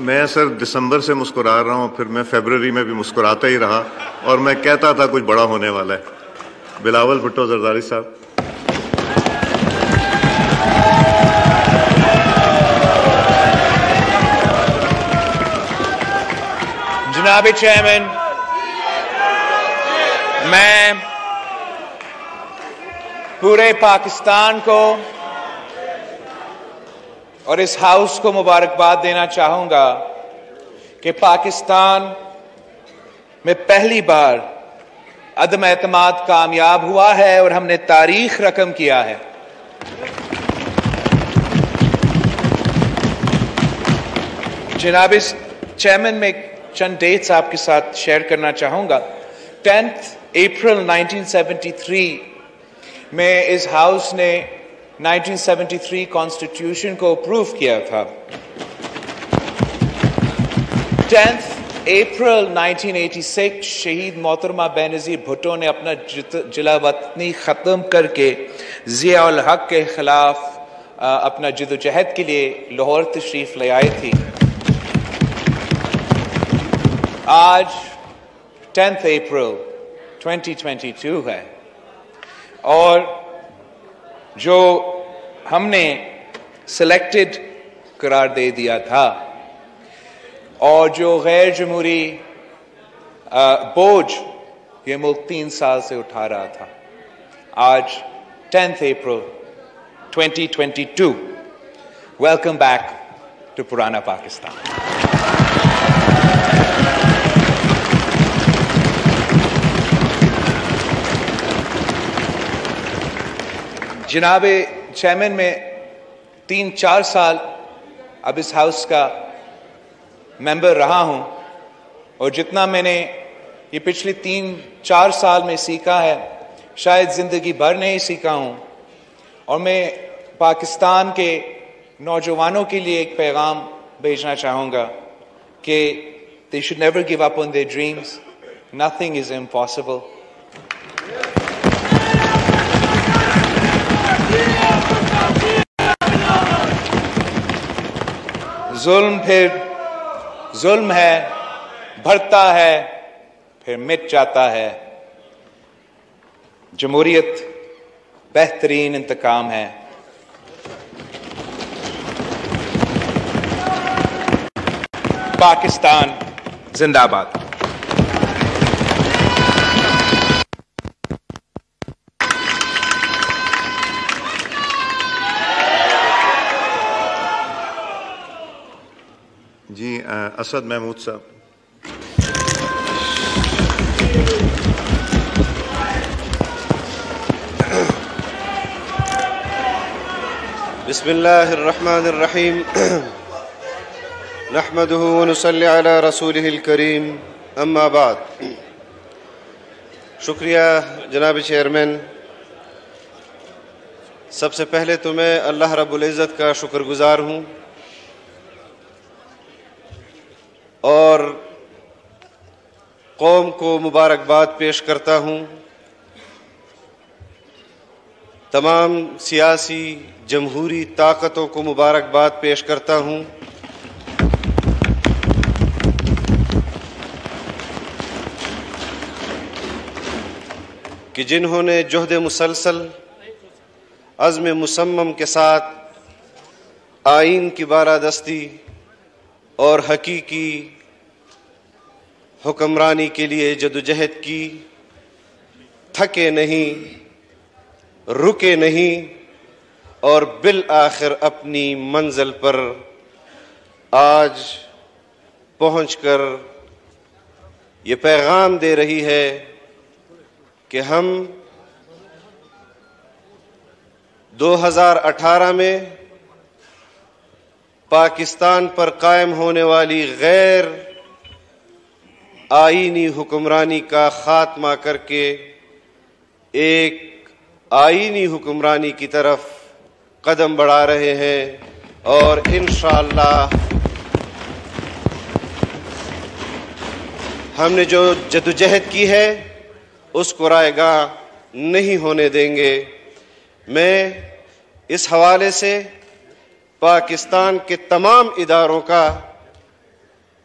میں سر دسمبر سے مسکرا رہا ہوں، پھر میں فیبرری میں بھی مسکراتا ہی رہا، اور میں کہتا تھا کچھ بڑا ہونے والا ہے۔ بلاول بھٹو زرداری صاحب۔ جناب چیئرمین، میں پورے پاکستان کو اور اس ہاؤس کو مبارکباد دینا چاہوں گا کہ پاکستان میں پہلی بار عدم اعتماد کامیاب ہوا ہے اور ہم نے تاریخ رقم کیا ہے۔ جناب چیئرمین، میں چند ڈیٹس آپ کے ساتھ شیئر کرنا چاہوں گا۔ 10 اپریل 1973 میں اس ہاؤس نے 1973 کانسٹیٹیوشن کو اپروو کیا تھا۔ 10 اپریل 1986 شہید محترمہ بینظیر بھٹو نے اپنا جلا وطنی ختم کر کے ضیاء الحق کے خلاف اپنا جدوجہد کے لیے لاہور تشریف لے آئی تھی۔ آج 10 اپریل 2022 ہے، اور جو ہم نے سلیکٹڈ قرار دے دیا تھا اور جو غیر جمہوری بوجھ یہ ملک 3 سال سے اٹھا رہا تھا، آج 10 اپریل 2022 ویلکم بیک ٹو پرانا پاکستان۔ جناب چیئرمین، میں 3-4 سال اب اس ہاؤس کا ممبر رہا ہوں، اور جتنا میں نے یہ پچھلے 3-4 سال میں سیکھا ہے شاید زندگی بھر نہیں سیکھا ہوں، اور میں پاکستان کے نوجوانوں کے لیے ایک پیغام بھیجنا چاہوں گا کہ they should never give up on their dreams. Nothing is impossible. ظلم پھر ظلم ہے، بڑھتا ہے پھر مٹ جاتا ہے۔ جمہوریت بہترین انتقام ہے۔ پاکستان زندہ باد۔ جی اسد محمود صاحب۔ بسم اللہ الرحمن الرحیم، نحمدہ ونصلی علی رسولہ الکریم، اما بعد۔ شکریہ جناب چیئرمین۔ سب سے پہلے تو میں اللہ رب العزت کا شکر گزار ہوں، اور قوم کو مبارکباد پیش کرتا ہوں۔ تمام سیاسی جمہوری طاقتوں کو مبارکباد پیش کرتا ہوں۔ کہ جنہوں نے جہد مسلسل، عزم مصمم کے ساتھ آئین کی بالادستی اور حقیقی حکمرانی کے لیے جدوجہد کی، تھکے نہیں، رکے نہیں، اور بالآخر اپنی منزل پر آج پہنچ کر یہ پیغام دے رہی ہے کہ ہم 2018 میں پاکستان پر قائم ہونے والی غیر آئینی حکمرانی کا خاتمہ کر کے ایک آئینی حکمرانی کی طرف قدم بڑھا رہے ہیں، اور انشاءاللہ ہم نے جو جدوجہد کی ہے اس کو رائے گاہ نہیں ہونے دیں گے۔ میں اس حوالے سے پاکستان کے تمام اداروں کا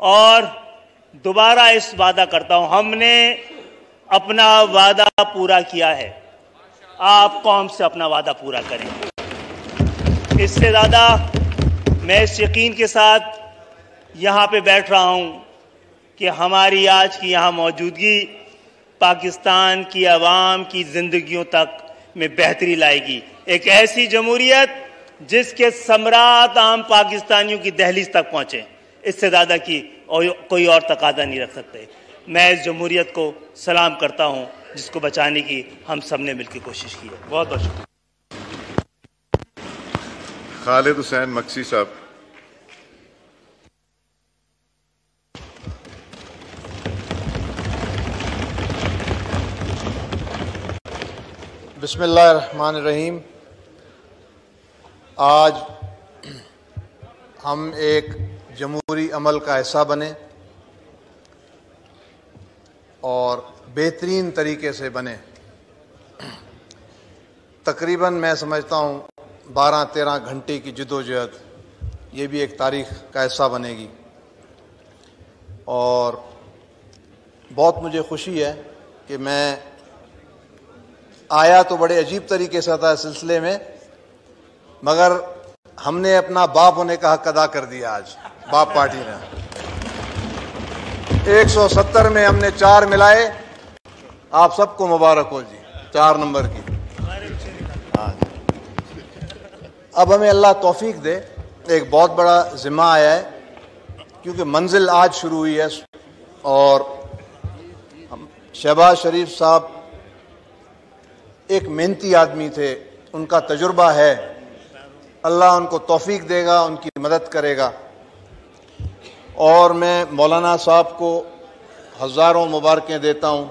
اور دوبارہ اس وعدہ کرتا ہوں، ہم نے اپنا وعدہ پورا کیا ہے، آپ قوم سے اپنا وعدہ پورا کریں۔ اس سے زیادہ میں اس یقین کے ساتھ یہاں پہ بیٹھ رہا ہوں کہ ہماری آج کی یہاں موجودگی پاکستان کی عوام کی زندگیوں تک میں بہتری لائے گی، ایک ایسی جمہوریت جس کے ثمرات عام پاکستانیوں کی دہلیز تک پہنچے۔ اس سے زیادہ کی کوئی اور تقاضا نہیں رکھ سکتے۔ میں اس جمہوریت کو سلام کرتا ہوں جس کو بچانے کی ہم سب نے مل کے کوشش کی ہے۔ بہت بہت شکریہ۔ خالد حسین مکسی صاحب۔ بسم اللہ الرحمن الرحیم۔ آج ہم ایک جمہوری عمل کا حصہ بنے اور بہترین طریقے سے بنے۔ تقریباً میں سمجھتا ہوں 12-13 گھنٹے کی جدوجہد، یہ بھی ایک تاریخ کا حصہ بنے گی، اور بہت مجھے خوشی ہے کہ میں آیا تو بڑے عجیب طریقے سے تھا اس سلسلے میں، مگر ہم نے اپنا باپ ہونے کا حق ادا کر دیا۔ آج باپ پارٹی نے 170 میں ہم نے 4 ملائے، آپ سب کو مبارک ہو جی، 4 نمبر کی۔ اب ہمیں اللہ توفیق دے، ایک بہت بڑا ذمہ آیا ہے، کیونکہ منزل آج شروع ہوئی ہے، اور شہباز شریف صاحب ایک محنتی آدمی تھے، ان کا تجربہ ہے، اللہ ان کو توفیق دے گا، ان کی مدد کرے گا۔ اور میں مولانا صاحب کو ہزاروں مبارکیں دیتا ہوں،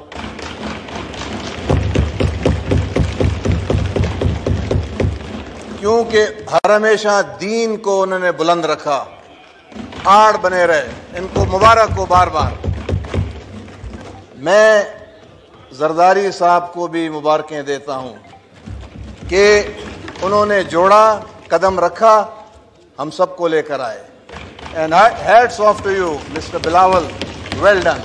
کیونکہ ہر ہمیشہ دین کو انہوں نے بلند رکھا، آڑ بنے رہے، ان کو مبارک ہو بار بار۔ میں زرداری صاحب کو بھی مبارکیں دیتا ہوں کہ انہوں نے جوڑا، قدم رکھا، ہم سب کو لے کر آئے۔ And hats off to you, Mr. Bilawal. Well done.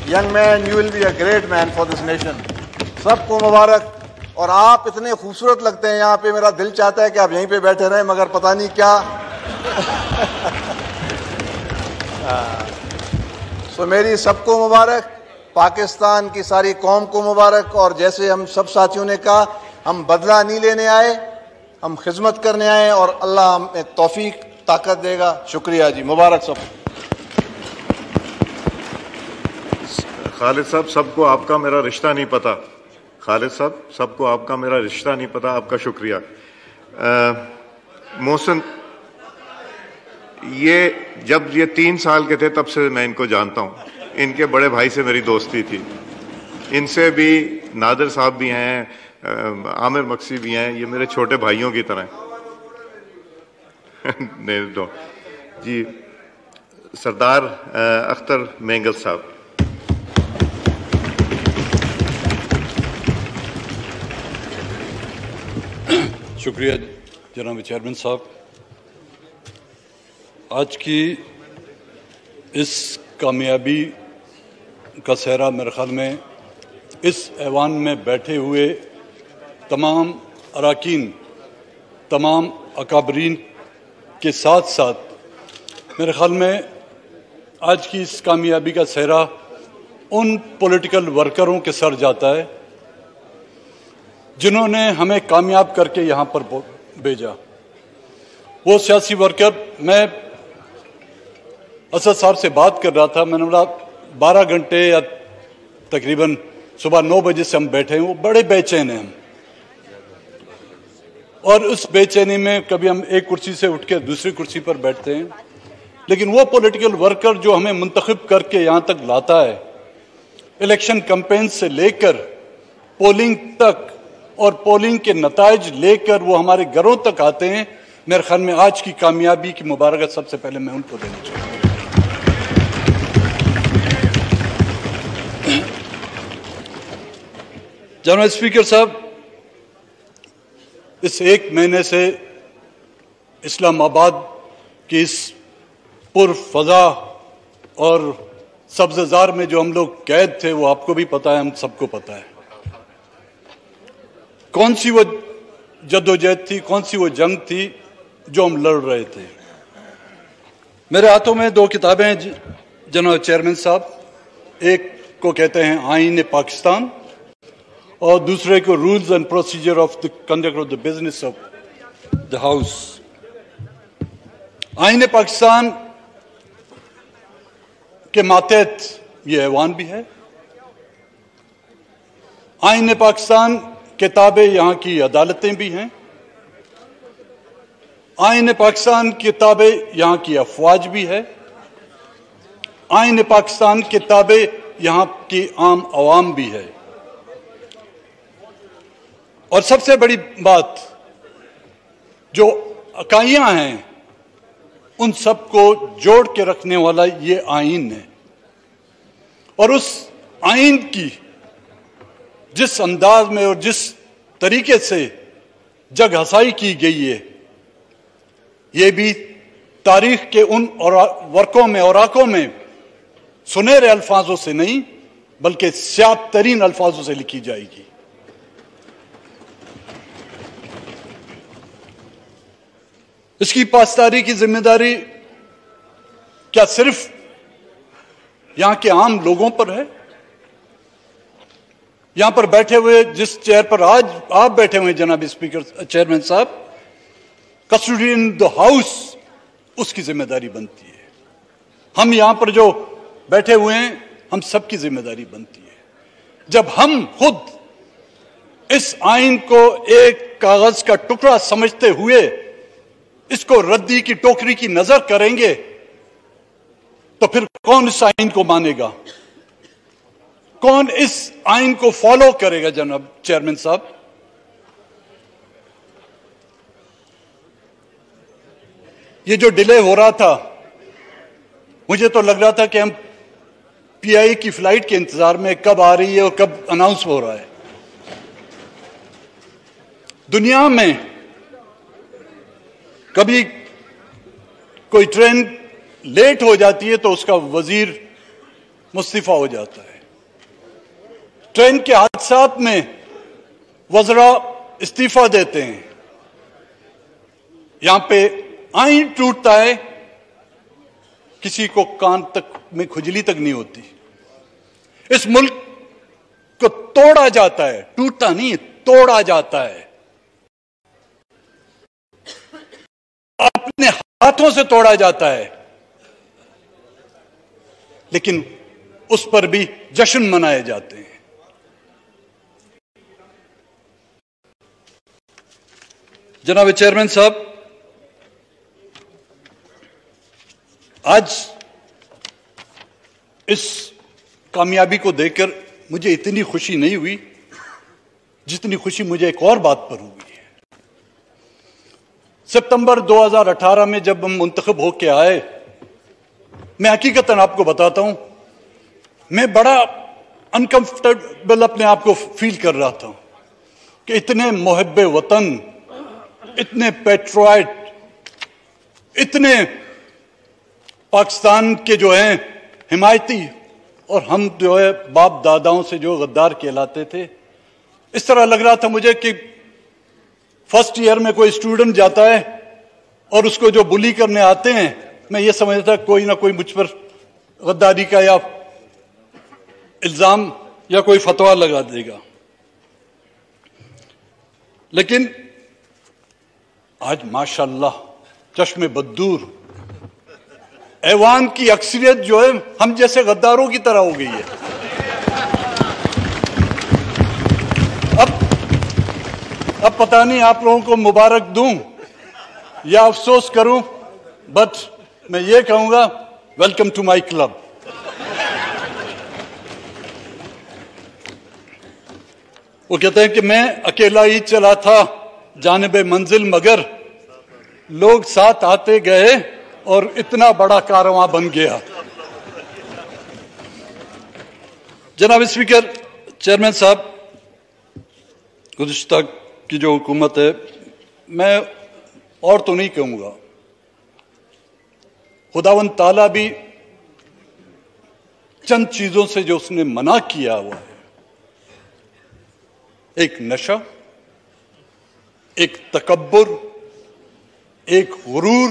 Young man, you will be a great man for this nation. سب کو مبارک۔ اور آپ اتنے خوبصورت لگتے ہیں یہاں پہ، میرا دل چاہتا ہے کہ آپ یہیں پہ بیٹھے رہیں، مگر پتہ نہیں کیا۔ سو میری سب کو مبارک، پاکستان کی ساری قوم کو مبارک۔ اور جیسے ہم سب ساتھیوں نے کہا، ہم بدلہ نہیں لینے آئے، ہم خدمت کرنے آئے، اور اللہ ہمیں توفیق طاقت دے گا۔ شکریہ جی، مبارک سب۔ خالد صاحب، سب کو آپ کا میرا رشتہ نہیں پتہ۔ خالد صاحب، سب کو آپ کا میرا رشتہ نہیں پتہ، آپ کا شکریہ۔ محسن، یہ جب یہ 3 سال کے تھے تب سے میں ان کو جانتا ہوں، ان کے بڑے بھائی سے میری دوستی تھی، ان سے بھی نادر صاحب بھی ہیں، عامر مکسی بھی ہیں، یہ میرے چھوٹے بھائیوں کی طرح ہیں۔ جی، سردار اختر مینگل صاحب۔ شکریہ جناب چیئرمین صاحب۔ آج کی اس کامیابی کا سہرا میرے خیال میں اس ایوان میں بیٹھے ہوئے تمام اراکین، تمام اکابرین کے ساتھ ساتھ میرے خیال میں آج کی اس کامیابی کا سہرا ان پولیٹیکل ورکروں کے سر جاتا ہے جنہوں نے ہمیں کامیاب کر کے یہاں پر بھیجا۔ وہ سیاسی ورکر، میں اسد صاحب سے بات کر رہا تھا، میں نے بولا 12 گھنٹے یا تقریباً صبح 9 بجے سے ہم بیٹھے ہیں، وہ بڑے بے چین ہیں ہم، اور اس بے چینی میں کبھی ہم ایک کرسی سے اٹھ کے دوسری کرسی پر بیٹھتے ہیں، لیکن وہ پولیٹیکل ورکر جو ہمیں منتخب کر کے یہاں تک لاتا ہے، الیکشن کمپین سے لے کر پولنگ تک اور پولنگ کے نتائج لے کر وہ ہمارے گھروں تک آتے ہیں، میرے خیال میں آج کی کامیابی کی مبارکت سب سے پہلے میں ان کو دینا چاہوں گا۔ جناب اسپیکر صاحب، اس 1 مہینے سے اسلام آباد کی اس پر فضا اور سبززار میں جو ہم لوگ قید تھے وہ آپ کو بھی پتا ہے، ہم سب کو پتا ہے کون سی وہ جدوجہد تھی، کون سی وہ جنگ تھی جو ہم لڑ رہے تھے۔ میرے ہاتھوں میں 2 کتابیں ہیں جناب چیئرمین صاحب، ایک کو کہتے ہیں آئین پاکستان اور دوسرے کو rules and procedure of the conduct of the business of the house. آئین پاکستان کے ماتحت یہ ایوان بھی ہے۔ آئین پاکستان کتابیں یہاں کی عدالتیں بھی ہیں، آئین پاکستان کتابیں یہاں کی افواج بھی ہے، آئین پاکستان کتابیں یہاں کی عام عوام بھی ہے، اور سب سے بڑی بات جو اکائیاں ہیں ان سب کو جوڑ کے رکھنے والا یہ آئین ہے، اور اس آئین کی جس انداز میں اور جس طریقے سے جگ ہسائی کی گئی ہے یہ بھی تاریخ کے ان ورقوں میں اوراقوں میں سنہرے الفاظوں سے نہیں بلکہ سیاہ ترین الفاظوں سے لکھی جائے گی۔ اس کی پاسداری کی ذمہ داری کیا صرف یہاں کے عام لوگوں پر ہے؟ یہاں پر بیٹھے ہوئے جس چیئر پر آج آپ بیٹھے ہوئے جناب اسپیکر چیئرمین صاحب، کسٹوڈین دا ہاؤس، اس کی ذمہ داری بنتی ہے۔ ہم یہاں پر جو بیٹھے ہوئے ہیں ہم سب کی ذمہ داری بنتی ہے۔ جب ہم خود اس آئین کو ایک کاغذ کا ٹکڑا سمجھتے ہوئے اس کو ردی کی ٹوکری کی نظر کریں گے تو پھر کون اس آئین کو مانے گا؟ کون اس آئین کو فالو کرے گا؟ جناب چیئرمین صاحب، یہ جو ڈیلے ہو رہا تھا مجھے تو لگ رہا تھا کہ ہم پی آئی کی فلائٹ کے انتظار میں کب آ رہی ہے اور کب اناؤنس ہو رہا ہے۔ دنیا میں کبھی کوئی ٹرین لیٹ ہو جاتی ہے تو اس کا وزیر مستعفی ہو جاتا ہے۔ ٹرین کے حادثات میں وزراء استعفی دیتے ہیں۔ یہاں پہ آئین ٹوٹتا ہے، کسی کو کان تک میں کھجلی تک نہیں ہوتی۔ اس ملک کو توڑا جاتا ہے، ٹوٹتا نہیں، توڑا جاتا ہے، اپنے ہاتھوں سے توڑا جاتا ہے، لیکن اس پر بھی جشن منائے جاتے ہیں۔ جناب چیئرمین صاحب، آج اس کامیابی کو دیکھ کر مجھے اتنی خوشی نہیں ہوئی جتنی خوشی مجھے ایک اور بات پر ہوئی ہے۔ ستمبر 2018 میں جب ہم منتخب ہو کے آئے، میں حقیقتاً آپ کو بتاتا ہوں میں بڑا انکمفرٹیبل اپنے آپ کو فیل کر رہا تھا کہ اتنے محب وطن، اتنے پیٹرائٹ، اتنے پاکستان کے جو ہیں حمایتی، اور ہم جو ہے باپ داداؤں سے جو غدار کہلاتے تھے، اس طرح لگ رہا تھا مجھے کہ فرسٹ ایئر میں کوئی اسٹوڈنٹ جاتا ہے اور اس کو جو بلی کرنے آتے ہیں، میں یہ سمجھتا کوئی نہ کوئی مجھ پر غداری کا یا الزام یا کوئی فتویٰ لگا دے گا۔ لیکن آج ماشاءاللہ چشم بدور ایوان کی اکثریت جو ہے ہم جیسے غداروں کی طرح ہو گئی ہے۔ اب پتہ نہیں آپ لوگوں کو مبارک دوں یا افسوس کروں، بٹ میں یہ کہوں گا ویلکم ٹو مائی کلب۔ وہ کہتے ہیں کہ میں اکیلا ہی چلا تھا جانب منزل، مگر لوگ ساتھ آتے گئے اور اتنا بڑا کارواں بن گیا۔ جناب اسپیکر چیئرمین صاحب، گزشتہ کی جو حکومت ہے، میں اور تو نہیں کہوں گا، خداوند تعالیٰ بھی چند چیزوں سے جو اس نے منع کیا ہوا ہے، ایک نشہ، ایک تکبر، ایک غرور،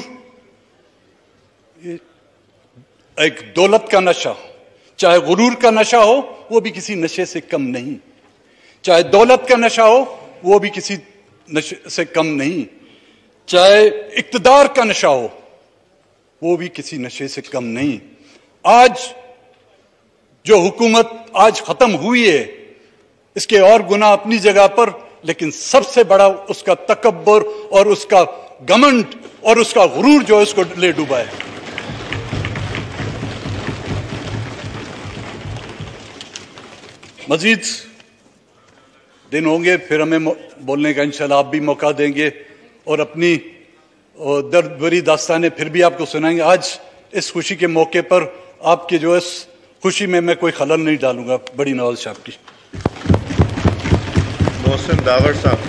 ایک دولت کا نشہ. چاہے غرور کا نشہ ہو وہ بھی کسی نشے سے کم نہیں، چاہے دولت کا نشہ ہو وہ بھی کسی نشے سے کم نہیں، چاہے اقتدار کا نشہ ہو وہ بھی کسی نشے سے کم نہیں. آج جو حکومت آج ختم ہوئی ہے اس کے اور گناہ اپنی جگہ پر، لیکن سب سے بڑا اس کا تکبر اور اس کا گھمنڈ اور اس کا غرور جو اس کو لے ڈوبا ہے. مزید دن ہوں گے، پھر ہمیں بولنے کا انشاءاللہ آپ بھی موقع دیں گے اور اپنی درد بھری داستانیں پھر بھی آپ کو سنائیں گے. آج اس خوشی کے موقع پر آپ کے جو اس خوشی میں کوئی خلل نہیں ڈالوں گا. بڑی نواز صاحب کی. محسن داور صاحب.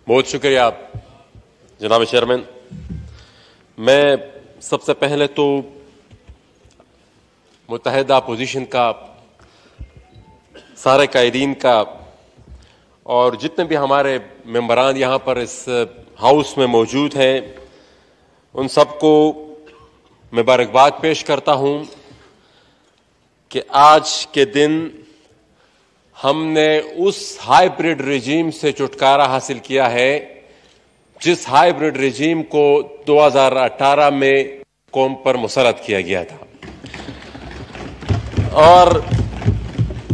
بہت شکریہ جناب چیئرمین. میں سب سے پہلے تو متحدہ اپوزیشن کا، سارے قائدین کا اور جتنے بھی ہمارے ممبران یہاں پر اس ہاؤس میں موجود ہیں ان سب کو مبارکباد پیش کرتا ہوں کہ آج کے دن ہم نے اس ہائیبرڈ رجیم سے چھٹکارا حاصل کیا ہے جس ہائیبرڈ رجیم کو 2018 میں قوم پر مسلط کیا گیا تھا. اور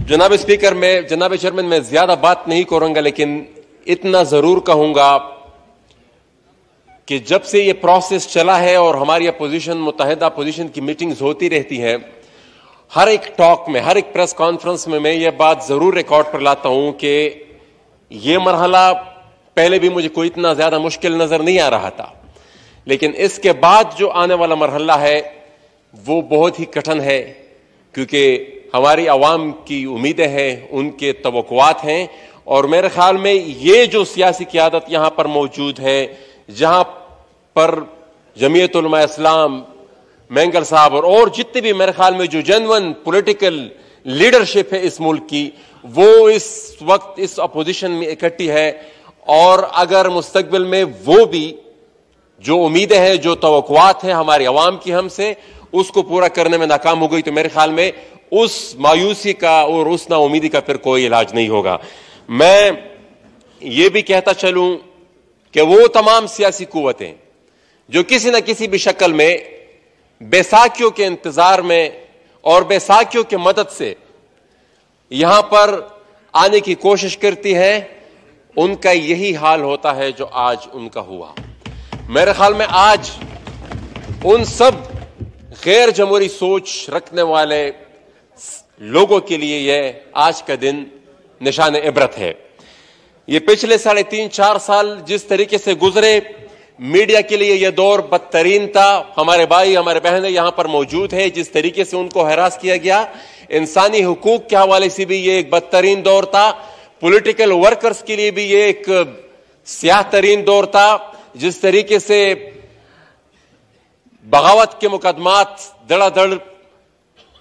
جناب اسپیکر، جناب چیئرمین، میں زیادہ بات نہیں کروں گا، لیکن اتنا ضرور کہوں گا کہ جب سے یہ پروسیس چلا ہے اور ہماری اپوزیشن، متحدہ اپوزیشن کی میٹنگز ہوتی رہتی ہیں، ہر ایک ٹاک میں، ہر ایک پریس کانفرنس میں یہ بات ضرور ریکارڈ پر لاتا ہوں کہ یہ مرحلہ پہلے بھی مجھے کوئی اتنا زیادہ مشکل نظر نہیں آ رہا تھا، لیکن اس کے بعد جو آنے والا مرحلہ ہے وہ بہت ہی کٹھن ہے، کیونکہ ہماری عوام کی امیدیں ہیں، ان کے توقعات ہیں. اور میرے خیال میں یہ جو سیاسی قیادت یہاں پر موجود ہے، جہاں پر جمعیت علماء اسلام، مینگل صاحب اور جتنے بھی میرے خیال میں جو جنون پولیٹیکل لیڈرشپ ہے اس ملک کی، وہ اس وقت اس اپوزیشن میں اکٹھی ہے. اور اگر مستقبل میں وہ بھی جو امیدیں ہیں، جو توقعات ہیں ہماری عوام کی ہم سے، اس کو پورا کرنے میں ناکام ہو گئی تو میرے خیال میں اس مایوسی کا اور اس نا امیدی کا پھر کوئی علاج نہیں ہوگا. میں یہ بھی کہتا چلوں کہ وہ تمام سیاسی قوتیں جو کسی نہ کسی بھی شکل میں بیساکھیوں کے انتظار میں اور بیساکھیوں کی مدد سے یہاں پر آنے کی کوشش کرتی ہیں، ان کا یہی حال ہوتا ہے جو آج ان کا ہوا. میرے خیال میں آج ان سب غیر جمہوری سوچ رکھنے والے لوگوں کے لیے یہ آج کا دن نشان عبرت ہے. یہ پچھلے 3.5-4 سال جس طریقے سے گزرے، میڈیا کے لیے یہ دور بدترین تھا. ہمارے بھائی، ہمارے بہنیں یہاں پر موجود ہیں، جس طریقے سے ان کو ہراس کیا گیا، انسانی حقوق کے حوالے سے بھی یہ ایک بدترین دور تھا. پولیٹیکل ورکرز کے لیے بھی یہ ایک سیاہ ترین دور تھا. جس طریقے سے بغاوت کے مقدمات دڑا دڑ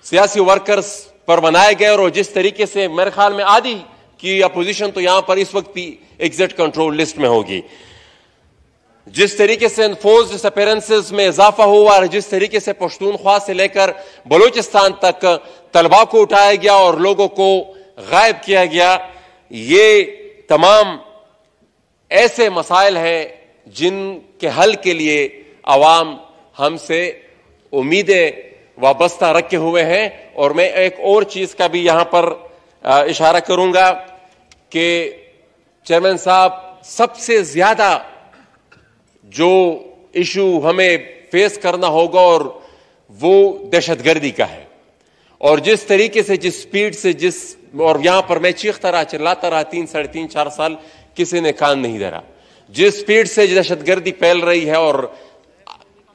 سیاسی ورکرز پر بنائے گئے، اور جس طریقے سے میرے خیال میں آدھی کی اپوزیشن تو یہاں پر اس وقت بھی ایگزٹ کنٹرول لسٹ میں ہوگی. جس طریقے سے انفورسڈ ڈس اپیرنسز میں اضافہ ہوا، اور جس طریقے سے پشتونخوا سے لے کر بلوچستان تک طلباء کو اٹھایا گیا اور لوگوں کو غائب کیا گیا، یہ تمام ایسے مسائل ہیں جن کے حل کے لیے عوام ہم سے امیدیں وابستہ رکھے ہوئے ہیں. اور میں ایک اور چیز کا بھی یہاں پر اشارہ کروں گا کہ چیئرمین صاحب، سب سے زیادہ جو ایشو ہمیں فیس کرنا ہوگا اور وہ دہشت گردی کا ہے. اور جس طریقے سے، جس سپیڈ سے، اور یہاں پر میں چیختا رہا، چلاتا رہا 3-4.5 سال، کسی نے کان نہیں دھرا. جس سپیڈ سے دہشت گردی پھیل رہی ہے اور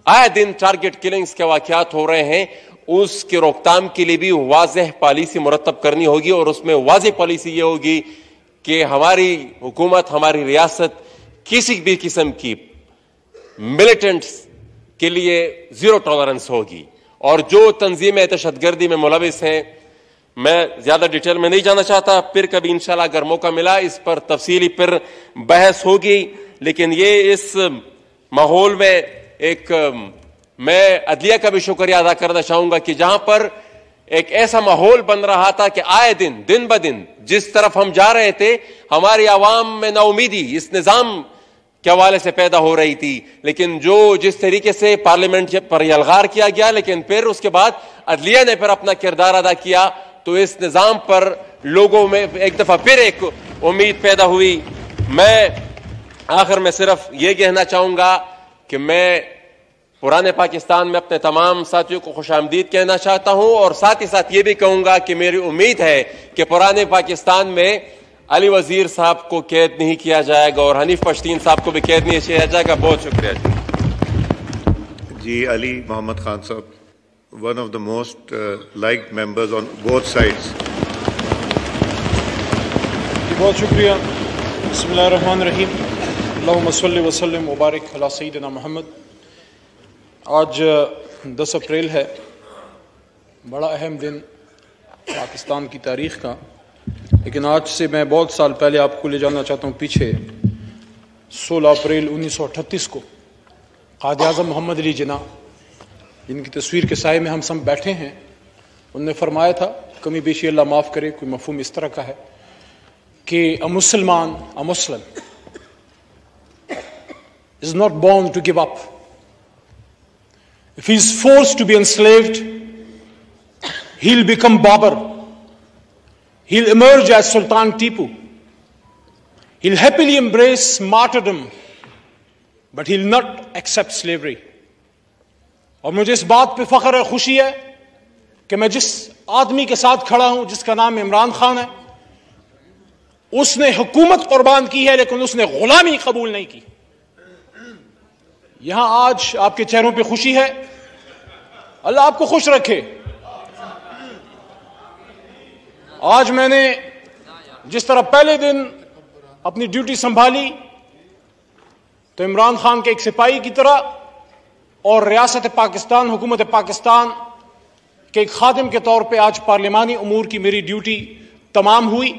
آئے دن ٹارگٹ کلنگز کے واقعات ہو رہے ہیں، اس کی روک تھام کے لیے بھی واضح پالیسی مرتب کرنی ہوگی. اور اس میں واضح پالیسی یہ ہوگی کہ ہماری حکومت، ہماری ریاست کسی بھی قسم کی ملیٹنٹ کے لیے زیرو ٹالرنس ہوگی. اور جو تنظیمیں دہشت گردی میں ملوث ہیں, میں زیادہ ڈیٹیل میں نہیں جانا چاہتا, پھر کبھی انشاءاللہ اگر موقع ملا اس پر تفصیلی پھر بحث ہوگی. لیکن یہ اس ماحول میں ایک میں عدلیہ کا بھی شکریہ ادا کرنا چاہوں گا کہ جہاں پر ایک ایسا ماحول بن رہا تھا کہ آئے دن بدن جس طرف ہم جا رہے تھے ہماری عوام میں نا امیدی اس نظام کے حوالے سے پیدا ہو رہی تھی. لیکن جس طریقے سے پارلیمنٹ پر یلغار کیا گیا, لیکن پھر اس کے بعد عدلیہ نے پھر اپنا کردار ادا کیا, تو اس نظام پر لوگوں میں ایک دفعہ پھر ایک امید پیدا ہوئی. میں آخر میں صرف یہ کہنا چاہوں گا کہ میں پرانے پاکستان میں اپنے تمام ساتھیوں کو خوش آمدید کہنا چاہتا ہوں, اور ساتھ ہی ساتھ یہ بھی کہوں گا کہ میری امید ہے کہ پرانے پاکستان میں علی وزیر صاحب کو قید نہیں کیا جائے گا اور حنیف پشتین صاحب کو بھی قید نہیں کیا جائے گا. بہت شکریہ. جی علی محمد خان صاحب, one of the most liked members on both sides. بہت شکریہ. بسم اللہ الرحمن الرحیم. اللہم صلی وسلم وبارک علی سیدنا محمد. آج 10 اپریل ہے, بڑا اہم دن پاکستان کی تاریخ کا. لیکن آج سے میں بہت سال پہلے آپ کو لے جانا چاہتا ہوں پیچھے. 16 اپریل 1938 کو قائد اعظم محمد علی جناح, جن کی تصویر کے سائے میں ہم سب بیٹھے ہیں, انہوں نے فرمایا تھا, کمی بیشی اللہ معاف کرے, کوئی مفہوم اس طرح کا ہے کہ a Muslim is not born to give up. If he is forced to be enslaved, he'll become Babur. He'll emerge as Sultan Tipu. He'll happily embrace martyrdom, but he'll not accept slavery. اور مجھے اس بات پہ فخر ہے, خوشی ہے کہ میں جس آدمی کے ساتھ کھڑا ہوں جس کا نام عمران خان ہے, اس نے حکومت قربان کی ہے لیکن اس نے غلامی قبول نہیں کی. یہاں آج آپ کے چہروں پہ خوشی ہے, اللہ آپ کو خوش رکھے. آج میں نے جس طرح پہلے دن اپنی ڈیوٹی سنبھالی تو عمران خان کے ایک سپاہی کی طرح اور ریاست پاکستان, حکومت پاکستان کے ایک خادم کے طور پہ آج پارلیمانی امور کی میری ڈیوٹی تمام ہوئی.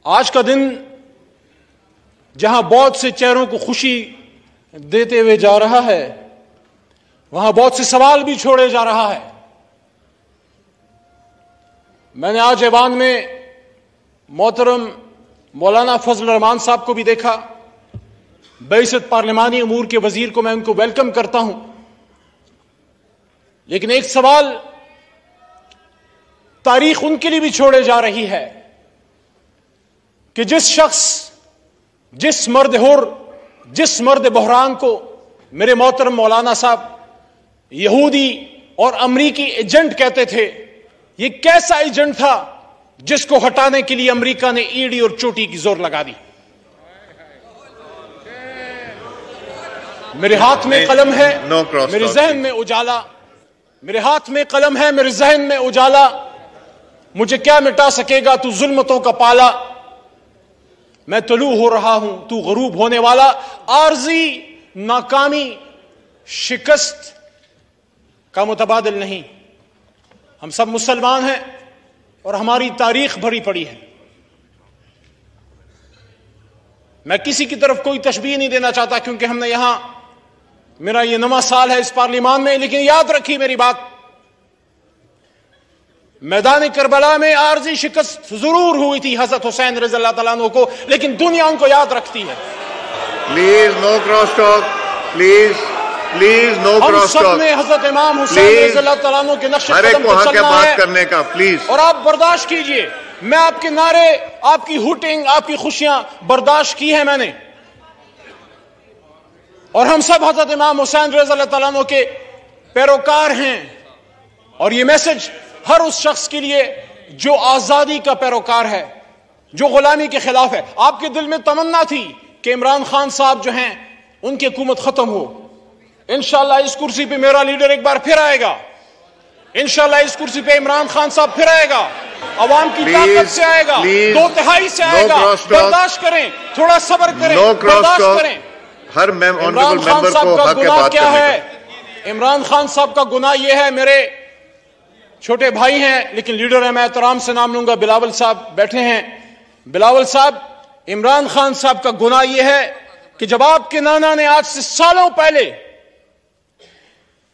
آج کا دن جہاں بہت سے چہروں کو خوشی دیتے ہوئے جا رہا ہے, وہاں بہت سے سوال بھی چھوڑے جا رہا ہے. میں نے آج ایوان میں محترم مولانا فضل الرحمان صاحب کو بھی دیکھا, بعثت پارلیمانی امور کے وزیر کو میں ان کو ویلکم کرتا ہوں. لیکن ایک سوال تاریخ ان کے لیے بھی چھوڑے جا رہی ہے کہ جس شخص, جس مرد حر, جس مرد بحران کو میرے محترم مولانا صاحب یہودی اور امریکی ایجنٹ کہتے تھے, یہ کیسا ایجنٹ تھا جس کو ہٹانے کے لیے امریکہ نے ایڑی اور چوٹی کی زور لگا دی. میرے ہاتھ میں قلم ہے, میرے ذہن میں اجالا, میرے ہاتھ میں قلم ہے, میرے ذہن میں اجالا. مجھے کیا مٹا سکے گا تو ظلمتوں کا پالا, میں طلوع ہو رہا ہوں تو غروب ہونے والا. عارضی ناکامی شکست کا متبادل نہیں. ہم سب مسلمان ہیں اور ہماری تاریخ بھری پڑی ہے. میں کسی کی طرف کوئی تشبیہ نہیں دینا چاہتا کیونکہ ہم نے یہاں, میرا یہ نواں سال ہے اس پارلیمان میں, لیکن یاد رکھی میری بات, میدان کربلا میں عارضی شکست ضرور ہوئی تھی حضرت حسین رضی اللہ تعالیٰ عنہ کو, لیکن دنیا ان کو یاد رکھتی ہے. Please no cross talk, please no cross talk. ہم سب نے حضرت امام حسین رضی اللہ تعالیٰ عنہ کے نقش قدم پر چلنا ہے کرنے کا, پلیز. اور آپ برداشت کیجئے, میں آپ کے نعرے, آپ کی ہوٹنگ, آپ کی خوشیاں برداشت کی ہیں میں نے, اور ہم سب حضرت امام حسین رضی اللہ تعالیٰ عنہ کے پیروکار ہیں. اور یہ میسج ہر اس شخص کے لیے جو آزادی کا پیروکار ہے, جو غلامی کے خلاف ہے. آپ کے دل میں تمنا تھی کہ عمران خان صاحب جو ہیں ان کی حکومت ختم ہو. انشاءاللہ اس کرسی پہ میرا لیڈر ایک بار پھر آئے گا, انشاءاللہ اس کرسی پہ عمران خان صاحب پھر آئے گا, عوام کی طاقت سے آئے گا, 2/3 سے آئے گا. برداشت کریں, تھوڑا صبر کریں, برداشت کریں. ہر عمران خان صاحب کا گناہ کیا ہے؟ عمران خان صاحب کا گناہ یہ ہے، میرے چھوٹے بھائی ہیں لیکن لیڈر ہیں، میں احترام سے نام لوں گا، بلاول صاحب بیٹھے ہیں۔ بلاول صاحب، عمران خان صاحب کا گناہ یہ ہے کہ جب آپ کے نانا نے آج سے سالوں پہلے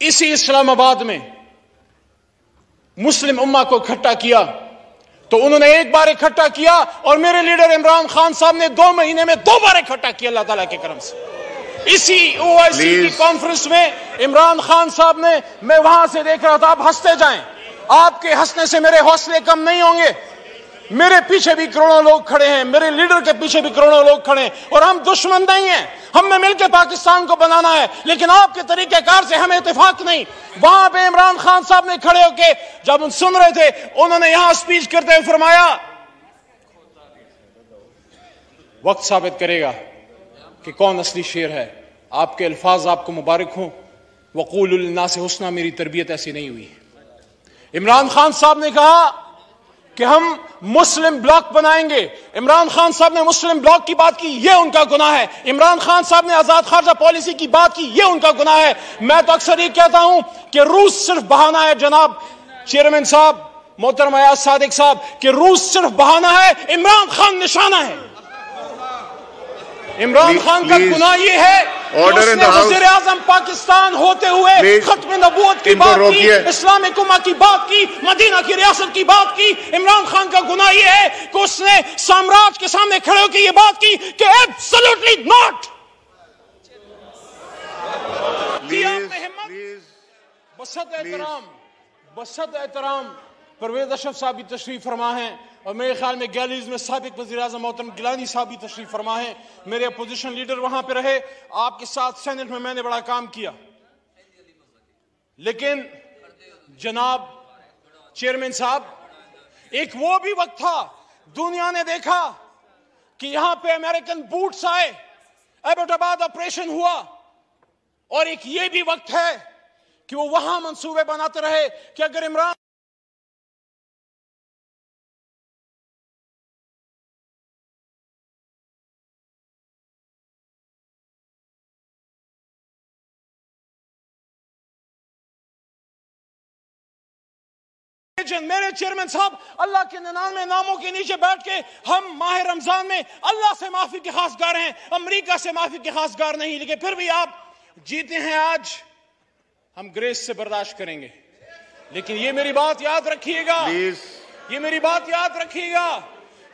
اسی اسلام آباد میں مسلم امہ کو اکٹھا کیا تو انہوں نے ایک بار اکٹھا کیا اور میرے لیڈر عمران خان صاحب نے 2 مہینے میں 2 بار اکٹھا کیا اللہ تعالیٰ کے کرم سے۔ اسی OIC کی کانفرنس میں عمران خان صاحب نے، میں وہاں سے دیکھ رہا تھا، آپ ہنستے جائیں، آپ کے ہنسنے سے میرے حوصلے کم نہیں ہوں گے۔ میرے پیچھے بھی کروڑوں لوگ کھڑے ہیں، میرے لیڈر کے پیچھے بھی کروڑوں لوگ کھڑے ہیں، اور ہم دشمن نہیں ہیں، ہم نے مل کے پاکستان کو بنانا ہے، لیکن آپ کے طریقہ کار سے ہمیں اتفاق نہیں۔ وہاں پہ عمران خان صاحب نے کھڑے ہو کے جب ان سن رہے تھے، انہوں نے یہاں سپیچ کرتے ہوئے فرمایا، وقت ثابت کرے گا کہ کون اصلی شیر ہے۔ آپ کے الفاظ آپ کو مبارک ہوں، وقولوا للناس حسنا، میری تربیت ایسی نہیں ہوئی۔ عمران خان صاحب نے کہا کہ ہم مسلم بلاک بنائیں گے، عمران خان صاحب نے مسلم بلاک کی بات کی، یہ ان کا گناہ ہے۔ عمران خان صاحب نے آزاد خارجہ پالیسی کی بات کی، یہ ان کا گناہ ہے۔ میں تو اکثر یہ کہتا ہوں کہ روس صرف بہانہ ہے، جناب چیئرمین صاحب، محترم ایاز صادق صاحب، کہ روس صرف بہانہ ہے، عمران خان نشانہ ہے۔ عمران خان کا گناہ یہ ہے کہ اس نے وزیر اعظم پاکستان ہوتے ہوئے ختم نبوت کی بات کی، اسلامک امہ کی بات کی، مدینہ کی ریاست کی بات کی۔ عمران خان کا گناہ یہ ہے کہ اس نے سامراج کے سامنے کھڑے ہو کے یہ بات کی کہ ایبسولوٹلی ناٹ۔ بسط احترام پرویز اشرف صاحب بھی تشریف فرما ہیں، اور میرے خیال میں گیلریز میں سابق وزیر اعظم محترم گیلانی صاحب بھی تشریف فرما ہیں، میرے اپوزیشن لیڈر وہاں پہ رہے، آپ کے ساتھ سینٹ میں نے بڑا کام کیا۔ لیکن جناب چیئرمین صاحب، ایک وہ بھی وقت تھا، دنیا نے دیکھا کہ یہاں پہ امریکن بوٹس آئے، ایبٹ آباد آپریشن ہوا، اور ایک یہ بھی وقت ہے کہ وہ وہاں منصوبے بناتے رہے کہ اگر عمران میرے چیئرمین صاحب، اللہ کے 99 ناموں کے نیچے بیٹھ کے ہم ماہ رمضان میں اللہ سے معافی کے خواستگار ہیں، امریکہ سے معافی کے خواستگار نہیں، لیکن پھر بھی آپ جیتے ہیں آج، ہم گریس سے برداشت کریں گے۔ لیکن یہ میری بات یاد رکھیے گا، یہ میری بات یاد رکھیے گا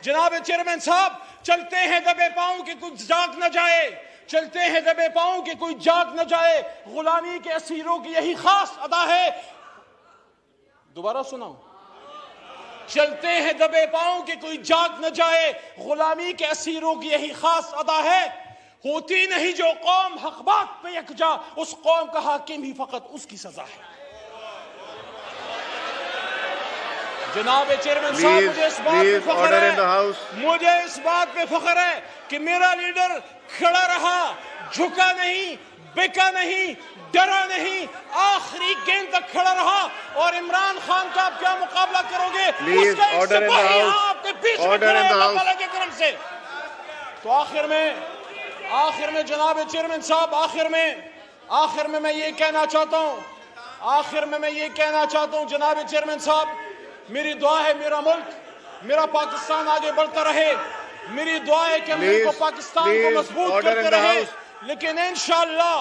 جناب چیئرمین صاحب، چلتے ہیں دبے پاؤں کہ کچھ جاگ نہ جائے، چلتے ہیں دبے پاؤں کہ کوئی جاگ نہ جائے، غلامی کے اسیروں کی یہی خاص ادا ہے۔ دوبارہ سناؤں، چلتے ہیں دبے پاؤں کہ کوئی جاگ نہ جائے، غلامی کے اسیروں کی یہی خاص ادا ہے، ہوتی نہیں جو قوم حق بات پہ یکجا، اس قوم کا حاکم ہی فقط اس کی سزا ہے۔ جناب چیئرمین صاحب، مجھے اس بات پہ فخر ہے، مجھے اس بات پہ فخر ہے کہ میرا لیڈر کھڑا رہا، جھکا نہیں، بکا نہیں، ڈرا نہیں، آخری گیند تک کھڑا رہا، اور عمران خان کا آپ کیا مقابلہ کرو گے؟ اس کا ایک سپاہی آپ کے بیچ میں کھڑا ہے اللہ تعالیٰ کے کرم سے۔ تو آخر میں جناب چیئرمین صاحب، آخر میں یہ کہنا چاہتا ہوں جناب چیئرمین صاحب، میری دعا ہے میرا ملک، میرا پاکستان آگے بڑھتا رہے، میری دعا ہے کہ ملک کو پاکستان کو مضبوط کرتے رہے، لیکن انشاءاللہ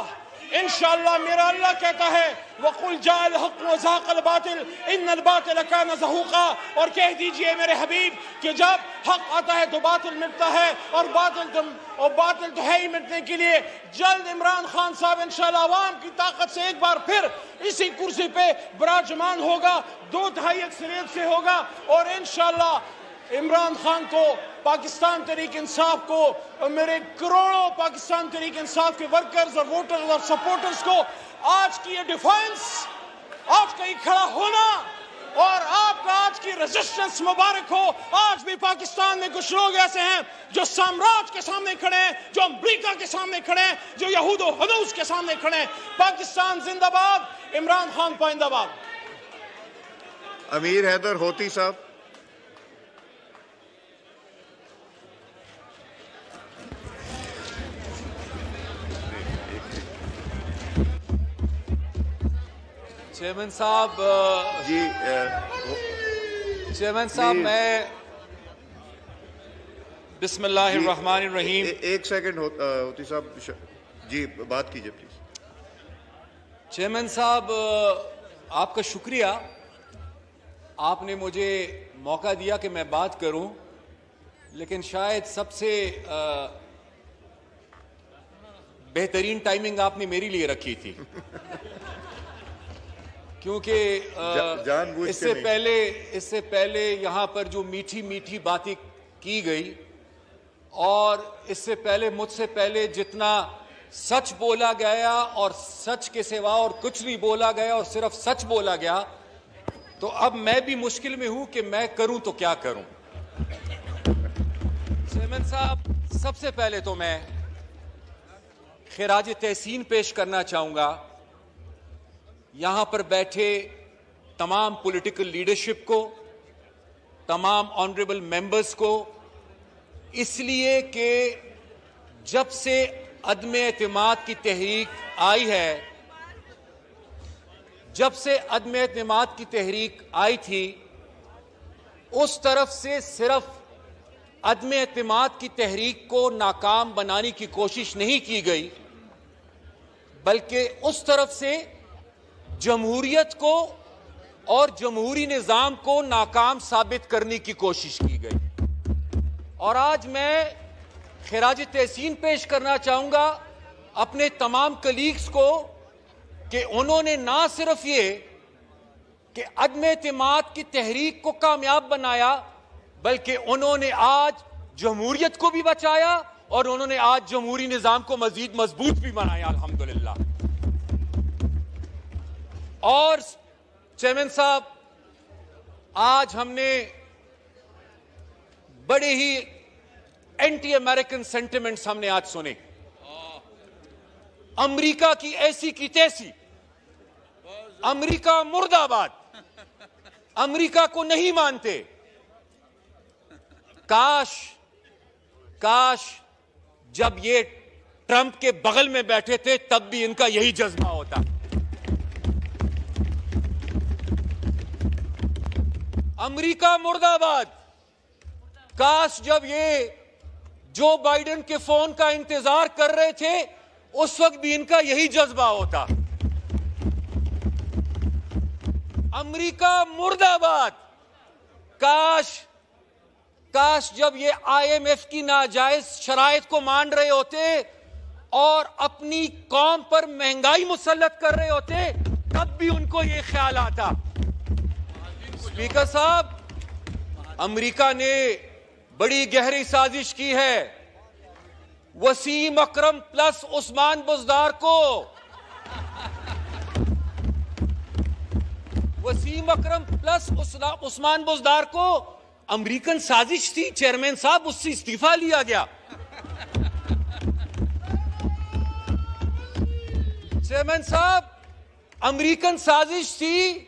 میرا اللہ کہتا ہے وَقُلْ جَاءَ الْحَقُّ وَزَهَقَ الْبَاطِلُ إِنَّ الْبَاطِلَ كَانَ زَهُوقًا، اور کہہ دیجئے میرے حبیب کہ جب حق آتا ہے تو باطل مٹتا ہے، اور باطل تو ہے ہی مٹنے کے لیے۔ جلد عمران خان صاحب انشاءاللہ عوام کی طاقت سے ایک بار پھر اسی کرسی پہ براجمان ہوگا، 2/3 اکثریت سے ہوگا، اور انشاءاللہ عمران خان کو، پاکستان تحریک انصاف کو، اور میرے کروڑوں پاکستان تحریک انصاف کے ورکرز اور ووٹرز اور سپورٹرز کو آج کی یہ ڈیفینس، آج کا یہ کھڑا ہونا، اور آپ کا آج کی ریزسٹنس مبارک ہو۔ آج بھی پاکستان میں کچھ لوگ ایسے ہیں جو سامراج کے سامنے کھڑے ہیں، جو امریکہ کے سامنے کھڑے ہیں، جو یہود و ہنوز کے سامنے کھڑے ہیں۔ پاکستان زندہ باد، عمران خان پائندہ باد۔ امیر حیدر ہوتی صاحب۔ چیئرمین صاحب جی چیئرمین صاحب میں بسم اللہ الرحمن الرحیم. ایک سیکنڈ ہوتی صاحب جی بات کیجئے پلیز. چیئرمین صاحب آپ کا شکریہ, آپ نے مجھے موقع دیا کہ میں بات کروں, لیکن شاید سب سے بہترین ٹائمنگ آپ نے میری لیے رکھی تھی, کیونکہ اس سے پہلے یہاں پر جو میٹھی میٹھی باتیں کی گئی, اور اس سے پہلے مجھ سے پہلے جتنا سچ بولا گیا اور سچ کے سوا اور کچھ نہیں بولا گیا اور صرف سچ بولا گیا, تو اب میں بھی مشکل میں ہوں کہ میں کروں تو کیا کروں. چیئرمین صاحب, سب سے پہلے تو میں خراج تحسین پیش کرنا چاہوں گا یہاں پر بیٹھے تمام پولیٹیکل لیڈرشپ کو, تمام آنریبل ممبرز کو, اس لیے کہ جب سے عدم اعتماد کی تحریک آئی ہے, جب سے عدم اعتماد کی تحریک آئی تھی, اس طرف سے صرف عدم اعتماد کی تحریک کو ناکام بنانے کی کوشش نہیں کی گئی, بلکہ اس طرف سے جمہوریت کو اور جمہوری نظام کو ناکام ثابت کرنے کی کوشش کی گئی. اور آج میں خراج تحسین پیش کرنا چاہوں گا اپنے تمام کلیگز کو کہ انہوں نے نہ صرف یہ کہ عدم اعتماد کی تحریک کو کامیاب بنایا, بلکہ انہوں نے آج جمہوریت کو بھی بچایا اور انہوں نے آج جمہوری نظام کو مزید مضبوط بھی بنایا الحمدللہ. اور چیئرمین صاحب, آج ہم نے بڑے ہی اینٹی امریکن سینٹیمنٹس ہم نے آج سنے. امریکہ کی ایسی کی تیسی, امریکہ مرد آباد, امریکہ کو نہیں مانتے. کاش جب یہ ٹرمپ کے بغل میں بیٹھے تھے تب بھی ان کا یہی جذبہ ہوتا. امریکہ مرد آباد. کاش جب یہ جو بائیڈن کے فون کا انتظار کر رہے تھے اس وقت بھی ان کا یہی جذبہ ہوتا. امریکہ مرد آباد. کاش جب یہ آئی ایم ایف کی ناجائز شرائط کو مان رہے ہوتے اور اپنی قوم پر مہنگائی مسلط کر رہے ہوتے تب بھی ان کو یہ خیال آتا. اسپیکر صاحب, امریکہ نے بڑی گہری سازش کی ہے. وسیم اکرم پلس عثمان بزدار کو, وسیم اکرم پلس عثمان بزدار کو امریکن سازش تھی چیئرمین صاحب, اس سے استعفا لیا گیا. چیئرمین صاحب, امریکن سازش تھی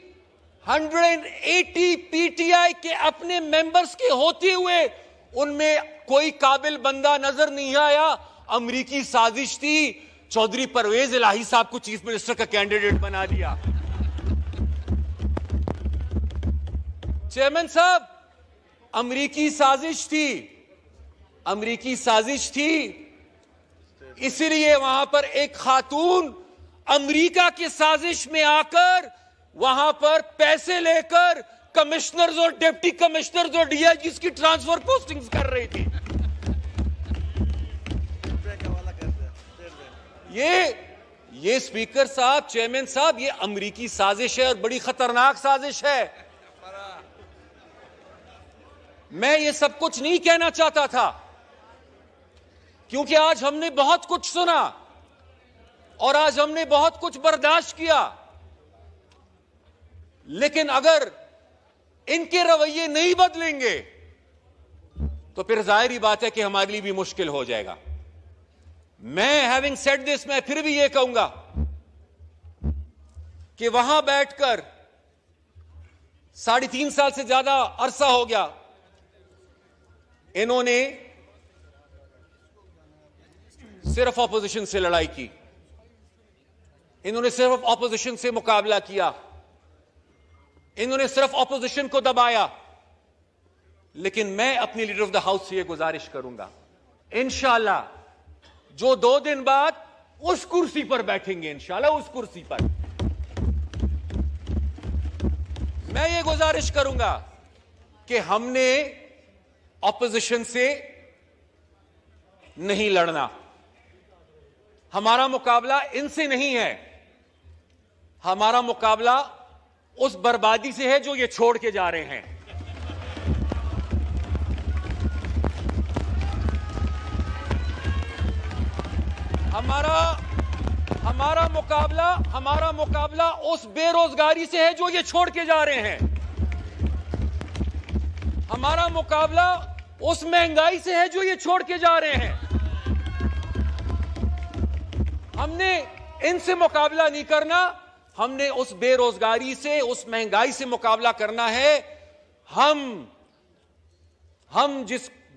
180 پی ٹی آئی کے اپنے ممبرز کے ہوتے ہوئے ان میں کوئی قابل بندہ نظر نہیں آیا. امریکی سازش تھی چودھری پرویز الہی صاحب کو چیف منسٹر کا کینڈیڈیٹ بنا دیا. چیئرمین صاحب, امریکی سازش تھی اسی لیے وہاں پر ایک خاتون امریکہ کی سازش میں آ کر وہاں پر پیسے لے کر کمشنرز اور ڈپٹی کمشنرز اور ڈی آئی جیز کی ٹرانسفر پوسٹنگز کر رہی تھی. یہ اسپیکر صاحب, چیئرمین صاحب, یہ امریکی سازش ہے اور بڑی خطرناک سازش ہے. میں یہ سب کچھ نہیں کہنا چاہتا تھا کیونکہ آج ہم نے بہت کچھ سنا اور آج ہم نے بہت کچھ برداشت کیا, لیکن اگر ان کے رویے نہیں بدلیں گے تو پھر ظاہری بات ہے کہ ہمارے لیے بھی مشکل ہو جائے گا. میں ہیونگ سیڈ دس, میں پھر بھی یہ کہوں گا کہ وہاں بیٹھ کر 3.5 سال سے زیادہ عرصہ ہو گیا انہوں نے صرف اپوزیشن سے لڑائی کی, انہوں نے صرف اپوزیشن سے مقابلہ کیا. انہوں نے صرف اپوزیشن کو دبایا. لیکن میں اپنی لیڈر آف دا ہاؤس سے یہ گزارش کروں گا, انشاءاللہ جو 2 دن بعد اس کرسی پر بیٹھیں گے, انشاءاللہ اس کرسی پر, میں یہ گزارش کروں گا کہ ہم نے اپوزیشن سے نہیں لڑنا. ہمارا مقابلہ ان سے نہیں ہے, ہمارا مقابلہ اس بربادی سے ہے جو یہ چھوڑ کے جا رہے ہیں. ہمارا مقابلہ اس بے روزگاری سے ہے جو یہ چھوڑ کے جا رہے ہیں. ہمارا مقابلہ اس مہنگائی سے ہے جو یہ چھوڑ کے جا رہے ہیں. ہم نے ان سے مقابلہ نہیں کرنا, ہم نے اس بے روزگاری سے, اس مہنگائی سے مقابلہ کرنا ہے. ہم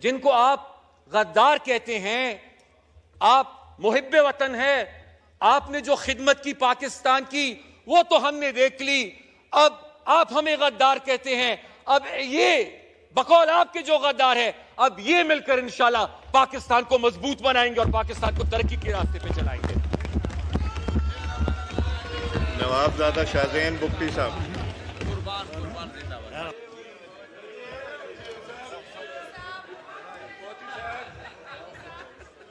جن کو آپ غدار کہتے ہیں, آپ محب وطن ہے, آپ نے جو خدمت کی پاکستان کی وہ تو ہم نے دیکھ لی, اب آپ ہمیں غدار کہتے ہیں. اب یہ بقول آپ کے جو غدار ہے, اب یہ مل کر انشاءاللہ پاکستان کو مضبوط بنائیں گے اور پاکستان کو ترقی کے راستے پہ چلائیں گے. نواب زادہ شاہزین بگٹی صاحب.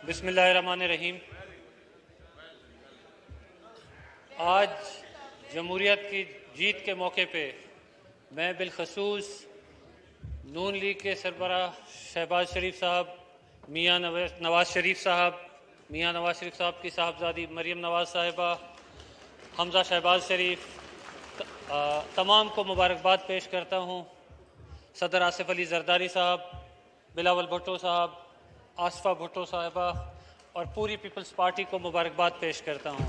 بسم اللہ الرحمن الرحیم. آج جمہوریت کی جیت کے موقع پہ میں بالخصوص نون لیگ کے سربراہ شہباز شریف صاحب, میاں نواز شریف صاحب کی صاحبزادی مریم نواز صاحبہ, حمزہ شہباز شریف, تمام کو مبارکباد پیش کرتا ہوں. صدر آصف علی زرداری صاحب, بلاول بھٹو صاحب, آصفہ بھٹو صاحبہ اور پوری پیپلز پارٹی کو مبارکباد پیش کرتا ہوں.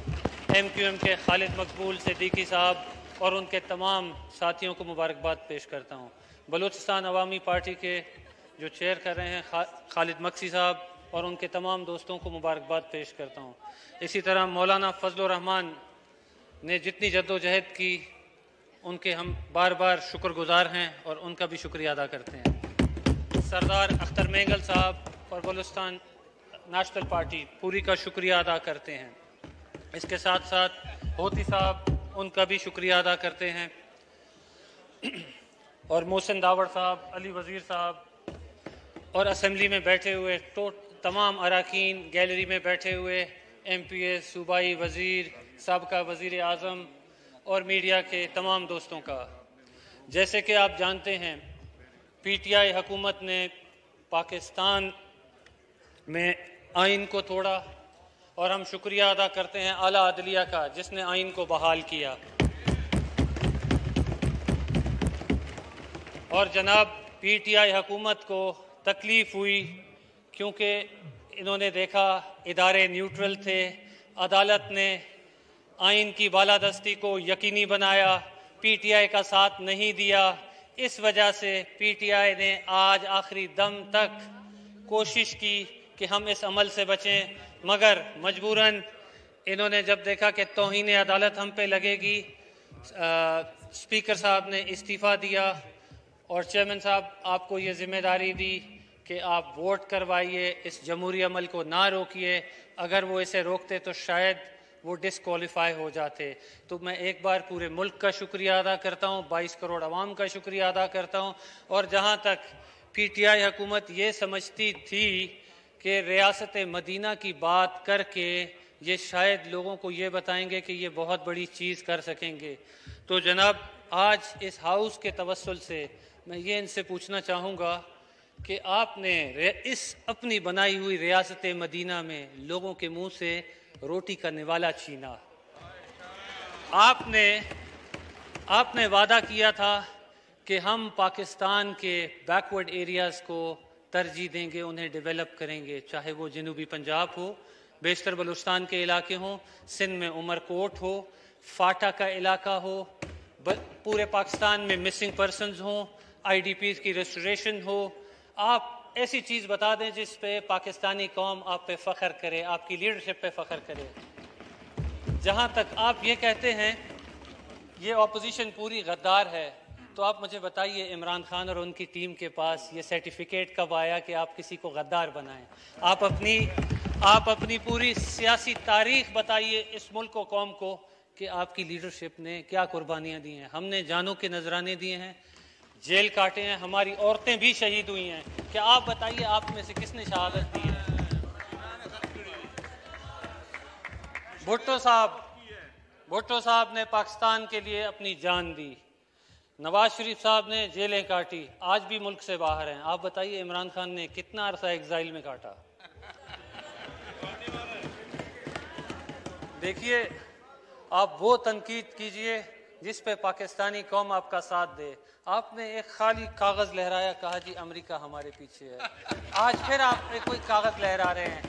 ایم کیو ایم کے خالد مقبول صدیقی صاحب اور ان کے تمام ساتھیوں کو مبارکباد پیش کرتا ہوں. بلوچستان عوامی پارٹی کے جو چیئر کر رہے ہیں خالد مکسی صاحب اور ان کے تمام دوستوں کو مبارکباد پیش کرتا ہوں. اسی طرح مولانا فضل الرحمان نے جتنی جد و جہد کی ان کے ہم بار بار شکر گزار ہیں اور ان کا بھی شکریہ ادا کرتے ہیں. سردار اختر مینگل صاحب اور بلوچستان نیشنل پارٹی پوری کا شکریہ ادا کرتے ہیں. اس کے ساتھ ساتھ ہوتی صاحب, ان کا بھی شکریہ ادا کرتے ہیں, اور محسن داوڑ صاحب, علی وزیر صاحب اور اسمبلی میں بیٹھے ہوئے تمام اراکین, گیلری میں بیٹھے ہوئے ایم پی اے, صوبائی وزیر, سابقہ وزیر اعظم اور میڈیا کے تمام دوستوں کا. جیسے کہ آپ جانتے ہیں پی ٹی آئی حکومت نے پاکستان میں آئین کو توڑا اور ہم شکریہ ادا کرتے ہیں اعلیٰ عدلیہ کا جس نے آئین کو بحال کیا. اور جناب پی ٹی آئی حکومت کو تکلیف ہوئی کیونکہ انہوں نے دیکھا ادارے نیوٹرل تھے, عدالت نے آئین کی بالادستی کو یقینی بنایا, پی ٹی آئی کا ساتھ نہیں دیا. اس وجہ سے پی ٹی آئی نے آج آخری دم تک کوشش کی کہ ہم اس عمل سے بچیں, مگر مجبوراً انہوں نے جب دیکھا کہ توہین عدالت ہم پہ لگے گی, اسپیکر صاحب نے استعفیٰ دیا اور چیئرمین صاحب آپ کو یہ ذمہ داری دی کہ آپ ووٹ کروائیے, اس جمہوری عمل کو نہ روکیے. اگر وہ اسے روکتے تو شاید وہ ڈسکوالیفائی ہو جاتے. تو میں ایک بار پورے ملک کا شکریہ ادا کرتا ہوں, 22 کروڑ عوام کا شکریہ ادا کرتا ہوں. اور جہاں تک پی ٹی آئی حکومت یہ سمجھتی تھی کہ ریاست مدینہ کی بات کر کے یہ شاید لوگوں کو یہ بتائیں گے کہ یہ بہت بڑی چیز کر سکیں گے, تو جناب آج اس ہاؤس کے توسل سے میں یہ ان سے پوچھنا چاہوں گا کہ آپ نے اس اپنی بنائی ہوئی ریاست مدینہ میں لوگوں کے منہ سے روٹی کا نوالا چھینا. آپ نے وعدہ کیا تھا کہ ہم پاکستان کے بیکورڈ ایریاز کو ترجیح دیں گے, انہیں ڈیولپ کریں گے, چاہے وہ جنوبی پنجاب ہو, بیشتر بلوچستان کے علاقے ہوں, سندھ میں عمر کوٹ ہو, فاٹا کا علاقہ ہو, پورے پاکستان میں مسنگ پرسنز ہوں, آئی ڈی پیز کی ریسٹوریشن ہو. آپ ایسی چیز بتا دیں جس پہ پاکستانی قوم آپ پہ فخر کرے, آپ کی لیڈرشپ پہ فخر کرے. جہاں تک آپ یہ کہتے ہیں یہ اپوزیشن پوری غدار ہے, تو آپ مجھے بتائیے عمران خان اور ان کی ٹیم کے پاس یہ سرٹیفکیٹ کب آیا کہ آپ کسی کو غدار بنائیں؟ آپ اپنی پوری سیاسی تاریخ بتائیے اس ملک و قوم کو کہ آپ کی لیڈرشپ نے کیا قربانیاں دی ہیں. ہم نے جانوں کے نذرانے دیے ہیں، جیل کاٹے ہیں، ہماری عورتیں بھی شہید ہوئی ہیں. کیا آپ بتائیے آپ میں سے کس نے شہادت دی ہے؟ بھٹو صاحب نے پاکستان کے لیے اپنی جان دی، نواز شریف صاحب نے جیلیں کاٹی، آج بھی ملک سے باہر ہیں. آپ بتائیے عمران خان نے کتنا عرصہ ایگزائل میں کاٹا؟ دیکھیے، آپ وہ تنقید کیجئے جس پہ پاکستانی قوم آپ کا ساتھ دے. آپ نے ایک خالی کاغذ لہرایا، کہا جی امریکہ ہمارے پیچھے ہے. آج پھر آپ کوئی کاغذ لہرا رہے ہیں.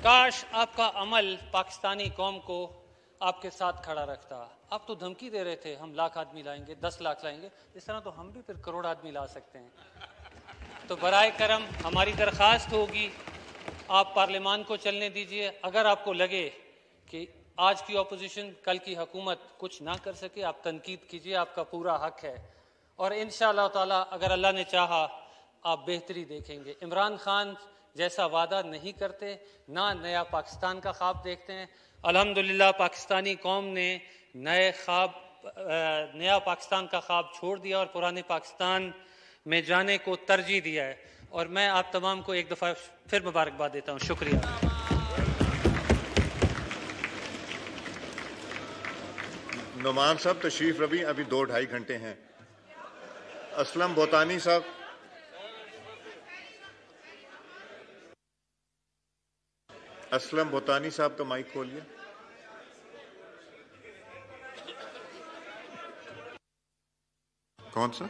کاش آپ کا عمل پاکستانی قوم کو آپ کے ساتھ کھڑا رکھتا. آپ تو دھمکی دے رہے تھے ہم 1,00,000 آدمی لائیں گے، 10 لاکھ لائیں گے. اس طرح تو ہم بھی پھر کروڑ آدمی لا سکتے ہیں. تو برائے کرم ہماری درخواست ہوگی آپ پارلیمان کو چلنے دیجئے. اگر آپ کو لگے کہ آج کی اپوزیشن کل کی حکومت کچھ نہ کر سکے، آپ تنقید کیجئے، آپ کا پورا حق ہے. اور انشاءاللہ تعالی اگر اللہ نے چاہا آپ بہتری دیکھیں گے. عمران خان جیسا وعدہ نہیں کرتے، نہ نیا پاکستان کا خواب دیکھتے ہیں. الحمدللہ پاکستانی قوم نے نیا پاکستان کا خواب چھوڑ دیا اور پرانے پاکستان میں جانے کو ترجیح دیا ہے. اور میں آپ تمام کو ایک دفعہ پھر مبارکباد دیتا ہوں. شکریہ. نعمان صاحب تشریف ربی، ابھی 2-2.5 گھنٹے ہیں. اسلم بوتانی صاحب. اسلم بوتانی صاحب کا مائک کھولیے. کون سا؟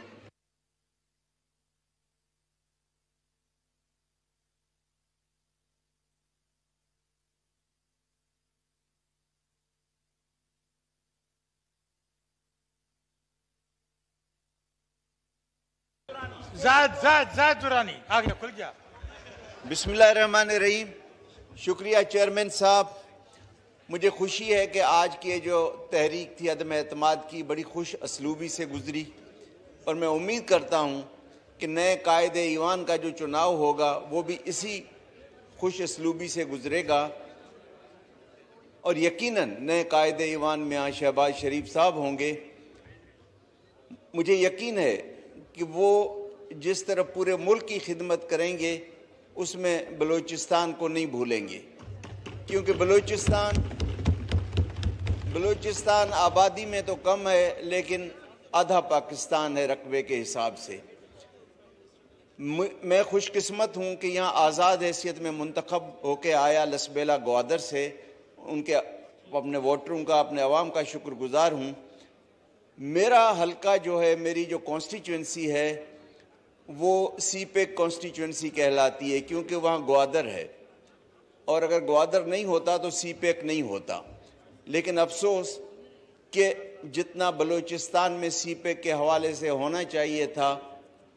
زاد درانی آ گیا، کھل گیا. بسم اللہ الرحمن الرحیم. شکریہ چیئرمین صاحب. مجھے خوشی ہے کہ آج کی جو تحریک تھی عدم اعتماد کی بڑی خوش اسلوبی سے گزری، اور میں امید کرتا ہوں کہ نئے قائد ایوان کا جو چناؤ ہوگا وہ بھی اسی خوش اسلوبی سے گزرے گا. اور یقیناً نئے قائد ایوان میں شہباز شریف صاحب ہوں گے. مجھے یقین ہے کہ وہ جس طرح پورے ملک کی خدمت کریں گے اس میں بلوچستان کو نہیں بھولیں گے، کیونکہ بلوچستان آبادی میں تو کم ہے لیکن آدھا پاکستان ہے رقبے کے حساب سے. میں خوش قسمت ہوں کہ یہاں آزاد حیثیت میں منتخب ہو کے آیا لسبیلا گوادر سے. ان کے اپنے ووٹروں کا، اپنے عوام کا شکر گزار ہوں. میرا حلقہ جو ہے، میری جو کانسٹیچوئنسی ہے وہ سی پیک کانسٹیچوئنسی کہلاتی ہے، کیونکہ وہاں گوادر ہے، اور اگر گوادر نہیں ہوتا تو سی پیک نہیں ہوتا. لیکن افسوس کہ جتنا بلوچستان میں سی پیک کے حوالے سے ہونا چاہیے تھا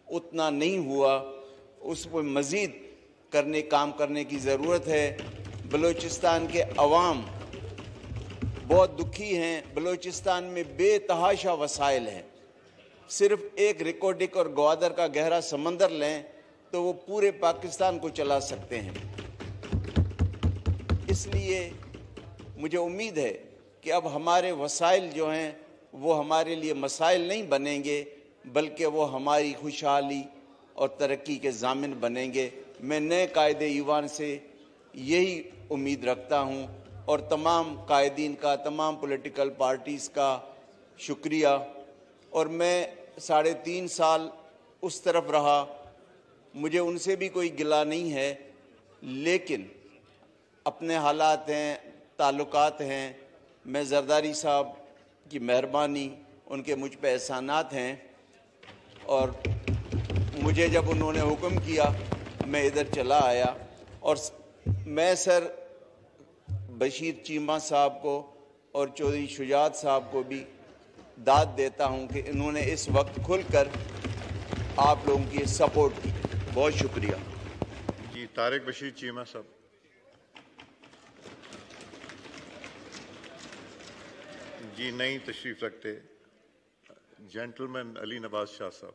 اتنا نہیں ہوا. اس پر مزید کام کرنے کی ضرورت ہے. بلوچستان کے عوام بہت دکھی ہیں. بلوچستان میں بے تحاشا وسائل ہیں. صرف ایک ریکوڈک اور گوادر کا گہرا سمندر لیں تو وہ پورے پاکستان کو چلا سکتے ہیں. اس لیے مجھے امید ہے کہ اب ہمارے وسائل جو ہیں وہ ہمارے لیے مسائل نہیں بنیں گے، بلکہ وہ ہماری خوشحالی اور ترقی کے ضامن بنیں گے. میں نئے قائد ایوان سے یہی امید رکھتا ہوں، اور تمام قائدین کا، تمام پولیٹیکل پارٹیز کا شکریہ. اور میں 3.5 سال اس طرف رہا، مجھے ان سے بھی کوئی گلہ نہیں ہے، لیکن اپنے حالات ہیں، تعلقات ہیں. میں زرداری صاحب کی مہربانی، ان کے مجھ پہ احسانات ہیں، اور مجھے جب انہوں نے حکم کیا میں ادھر چلا آیا. اور میں سر بشیر چیمہ صاحب کو اور چودھری شجاعت صاحب کو بھی داد دیتا ہوں کہ انہوں نے اس وقت کھل کر آپ لوگوں کی سپورٹ کی. بہت شکریہ. جی طارق بشیر چیمہ صاحب. جی نہیں تشریف رکھتے. Gentleman Ali Nawaz Shah Sahab.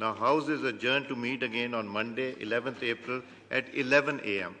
Now, House is adjourned to meet again on Monday, 11th April at 11 a.m.